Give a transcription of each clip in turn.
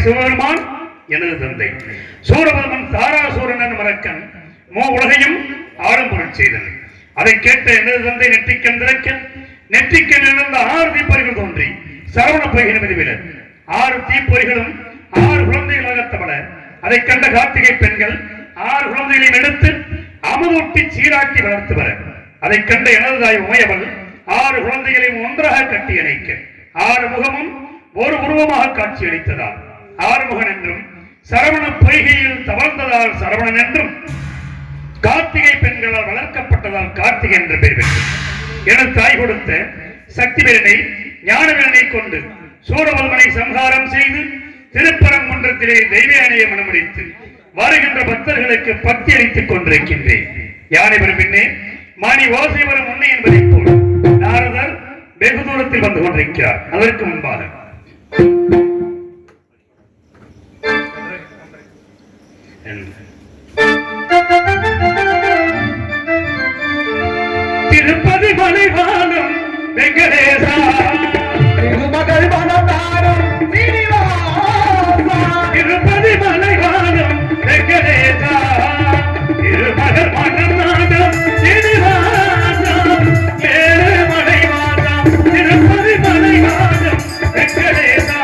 சிவபெருமான் எனது தந்தை சூரபத்மன் தாராசூரன் மரக்கன் உலகையும் ஆடும் பொருள் செய்தன். அதை கேட்ட எனது தந்தை நெற்றிக்கண் திறக்க நெற்றிக்கண் இருந்த 6 தீப்பொறிகள் தோன்றி சரவண பொய்கின மிதிவில 6 தீப்பொறிகளும் 6 குழந்தைகளாக தவள அதை கண்ட கார்த்திகை பெண்கள் 6 குழந்தைகளையும் எடுத்து அமுதூட்டி சீராட்டி வளர்த்து வர அதை கண்ட எனது தாய் உமையவள் 6 குழந்தைகளையும் ஒன்றாக கட்டி இணைக்க 6 முகமும் ஒரு உருவமாக காட்சி அளித்ததால் ஆறுமுகன் என்றும் சரவண பொய்கையில் தவழ்ந்ததால் சரவணன் என்றும் கார்த்திகை பெண்களால் வளர்க்கப்பட்டதால் கார்த்திகை என்ற பெயர் பெற்றது. எனது தாய் கொடுத்த சக்தி வீரனை ஞான வீரனை கொண்டு சூரபத்மனை சம்ஹாரம் செய்து திருப்பரங்குன்றத்திலே தெய்வ யானையை மனமுடித்து வருகின்ற பக்தர்களுக்கு பக்தி அளித்துக் கொண்டிருக்கின்றேன். யானை வரும் பின்னே மணி ஓசை வரும் முன்னே என்பதை போல் நாரதர் வெகு தூரத்தில் வந்து கொண்டிருக்கிறார். அதற்கு முன்பாக திருப்பதி மலைவானம் வெங்கடேசா திருமகள் மனதாரம் திருப்பதி மலைவானம் வெங்கடேசா திருமகள் மனநாதம் சீனிவாசா ஏழு மலைவானம் திருப்பதி மலைவானம் வெங்கடேசா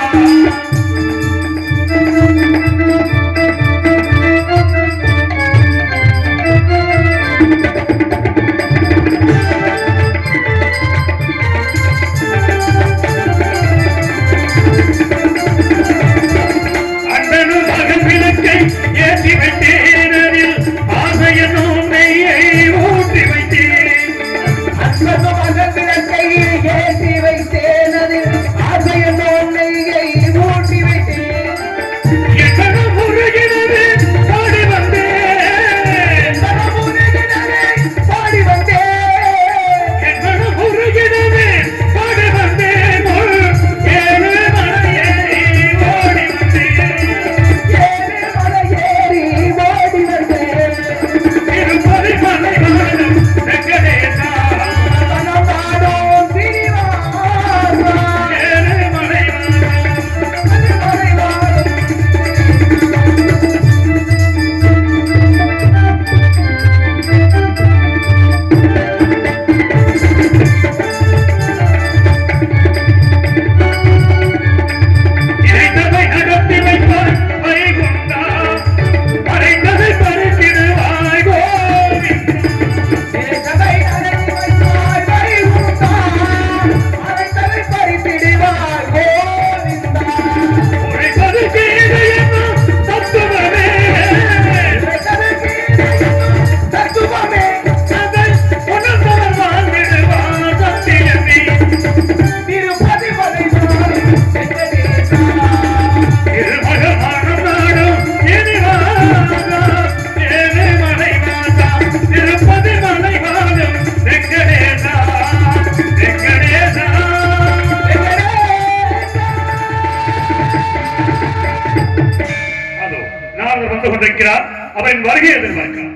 அவன் வருகை எதிர்பார்க்கிறான்.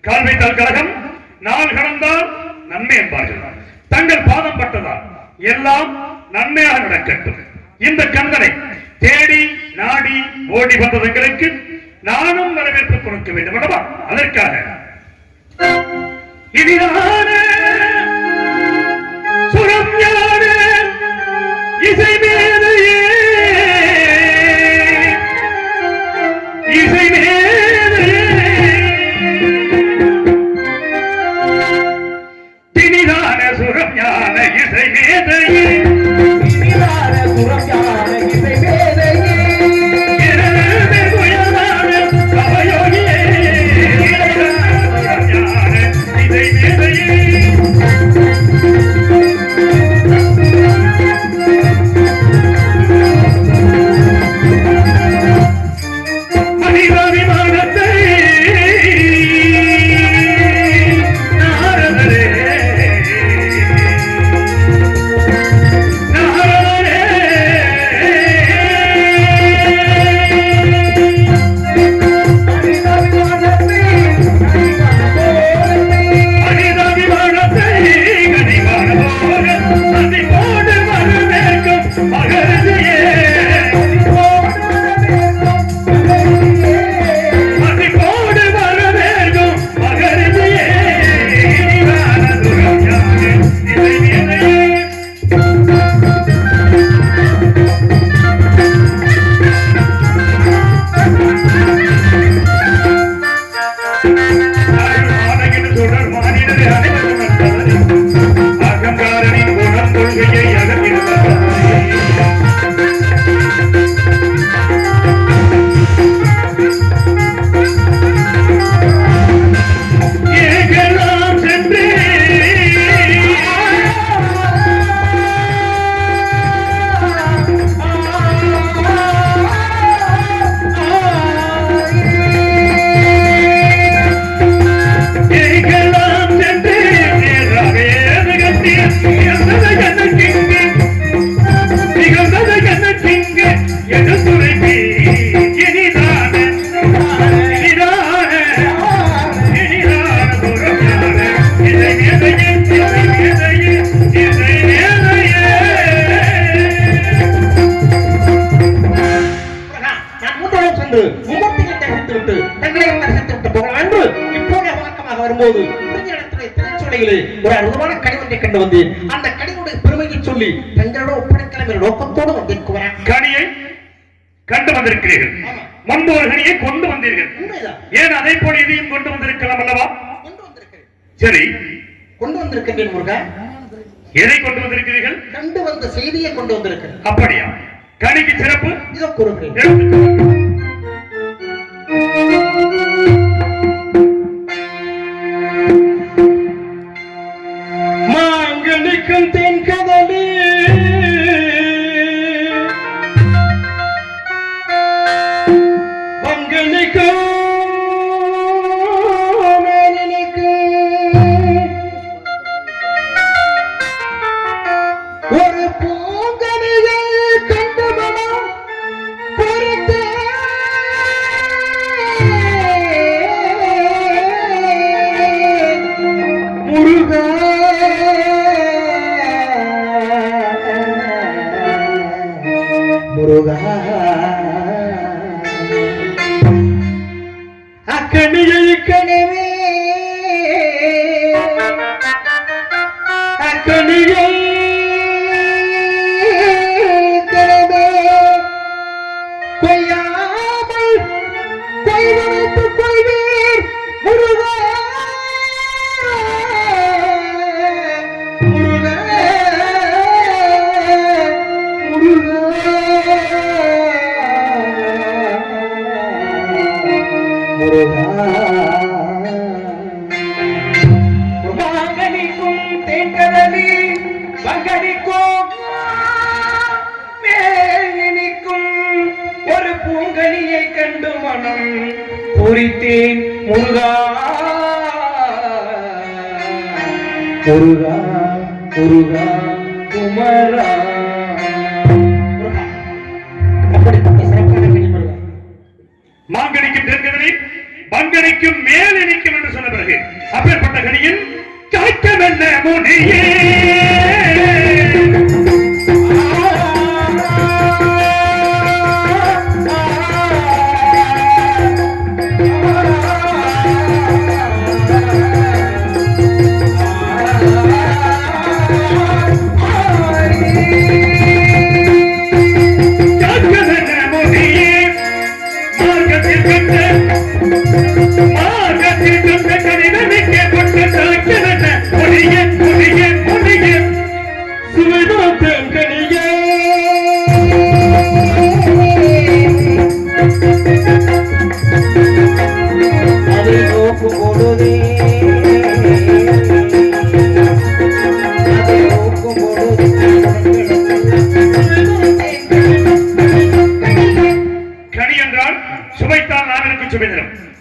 கால்வைத்தால் கழகம் நாள் கடந்தால் நன்மை என்பார்கள். தங்கள் பாதம் பட்டதால் எல்லாம் நன்மையாக நடக்கட்டும். இந்த கந்தனை தேடி நாடி ஓடி வந்தவர்களுக்கு நானும் வரவேற்பு கொடுக்க வேண்டும் அல்லவா? அதற்காக இனிதான சுரம் ஞான இசை மேதையே இசை மேதையே தினிதான சுரம் ஞான இசை மேதையே தினிதான சுரம் ஞான இசை மேதையே ஒரு அற்புதமான கனிவொன்றை கண்டு வந்தேன். அந்த கனிவுடைய பெருமையை சொல்லி தங்களோட ஒப்படைக்கிற நோக்கத்தோடு வந்திருக்கிறேன். கனியை கண்டு வந்திருக்கிறீர்கள். முன்பு ஒரு கனியை கொண்டு வந்தீர்கள். ஏன் அதை போல இதையும் கொண்டு வந்திருக்கலாம் அல்லவா? கொண்டு வந்திருக்கிறேன். சரி, கொண்டு வந்திருக்கிறேன் முருகா. எதை கொண்டு வந்திருக்கிறீர்கள்? கண்டு வந்த செய்தியை கொண்டு வந்திருக்கிறேன். அப்படியா? கனிக்கு சிறப்பு இதோ கூறுகிறேன். ஞானம் குறித்தேன் முருகா முருகா முருகா குமரா. அப்படிப்பட்ட சிறப்பான கனி முருகா. மாங்கனிக்கும் தென்கதனை பங்கனிக்கும் மேல் இனிக்கும் என்று சொன்ன பிறகு அப்பேற்பட்ட கனியின் காய்க்கவென்ன முனியே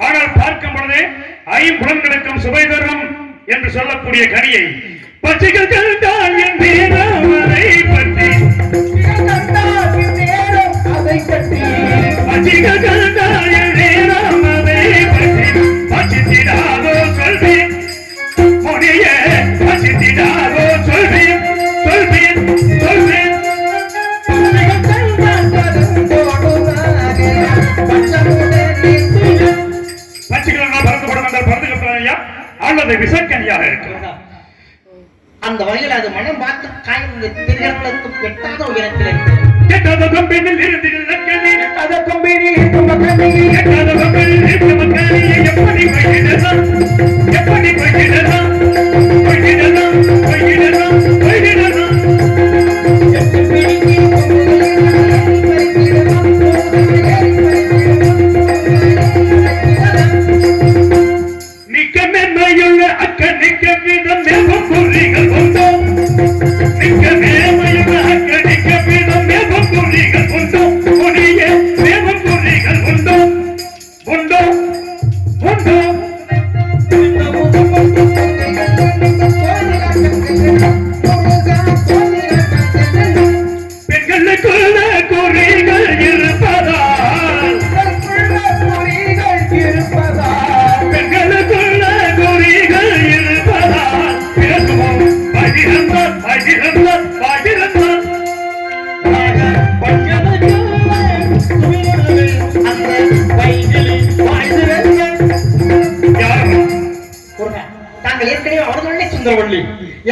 ஆனால் பார்க்கும் பொழுது ஐம்புலன்களுக்கும் சுவை தரும் என்று சொல்லக்கூடிய கனியை பச்சைகள் கண்டால் என் நேரமதை பற்றி பச்சைகள் கண்டால் என் நேரமதை பற்றி பச்சித்திடாதோ சொல்வேன் மொழிய பச்சித்திடாதோ சொல்வேன் சொல்வேன் சொல்வேன் அல்லது விசக்கனியாக இருக்கிறது. அந்த வகையில் அது மனம் பார்த்து காய்ந்த திர்களுக்கு வெட்டாத உயரத்தில் இருக்கிறது. எட்டாத கொம்பினில் இருந்து இலக்கணி எட்டாத கொம்பினில் இருக்கும் மக்களே எட்டாத கொம்பினில் இருக்கும் மக்களே எப்படி போய்கிடலாம் எப்படி போய்கிடலாம் போய்கிடலாம் போய்கிடலாம் போய்கிடலாம்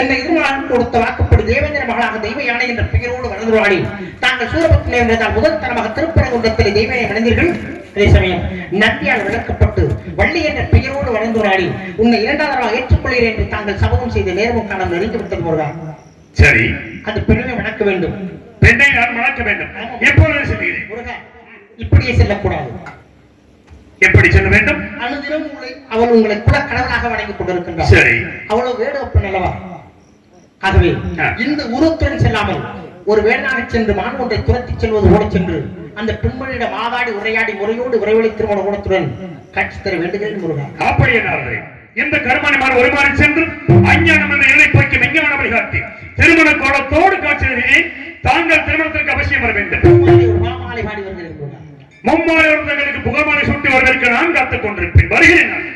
என்னை எதிர்மான் கொடுத்த வாக்குப்படி தேவேந்திர மகளாக தெய்வ யானை என்ற பெயரோடு வளர்ந்துவாடி தாங்கள் சூரபத்திலே என்றால் முதல் தரமாக திருப்பரங்குன்றத்திலே தெய்வனை மனிதர்கள் அதே சமயம் நந்தியால் விளக்கப்பட்டு வள்ளி என்ற பெயரோடு வளர்ந்துவாடி உன்னை இரண்டாவதாக ஏற்றுக்கொள்கிறேன் என்று தாங்கள் சபதம் செய்த நேரமும் காலம் நெருங்கி விட்டது முருகா. சரி, அது பெண்ணை வணக்க வேண்டும். பெண்ணை நான் வணக்க வேண்டும். எப்பொழுது செல்கிறேன் முருகா? இப்படியே செல்லக்கூடாது. எப்படி செல்ல வேண்டும்? அனுதினம் அவள் உங்களை குல கடவுளாக வணங்கிக் கொண்டிருக்கின்றார். சரி, அவ்வளவு வேடுவப்பன் அல்லவா? ஆகவே இந்த உருவத்துடன் செல்லாமல் ஒரு வேடனாக சென்று மான் ஒன்றை துரத்தி செல்வது ஓட சென்று அந்த பெண்மணியிடம் ஆதாடி உரையாடி முறையோடு உறவழி திருமண ஓடத்துடன் காட்சி தர வேண்டுகிறேன் முருகா. அப்படியே இந்த கருமானிமான ஒரு மாறி சென்று அஞ்ஞானம் என்ற எல்லை போக்கி மெஞ்சமான வழிகாட்டி திருமண கோலத்தோடு காட்சி தருகிறேன். தாங்கள் திருமணத்திற்கு அவசியம் வர வேண்டும். மாமாலை பாடி வருகிறேன். மும்மாலை ஒருத்தங்களுக்கு புகமாலை சுட்டி வருவதற்கு நான் காத்துக் கொண்டிருப்பேன். வருகிறேன் நான்.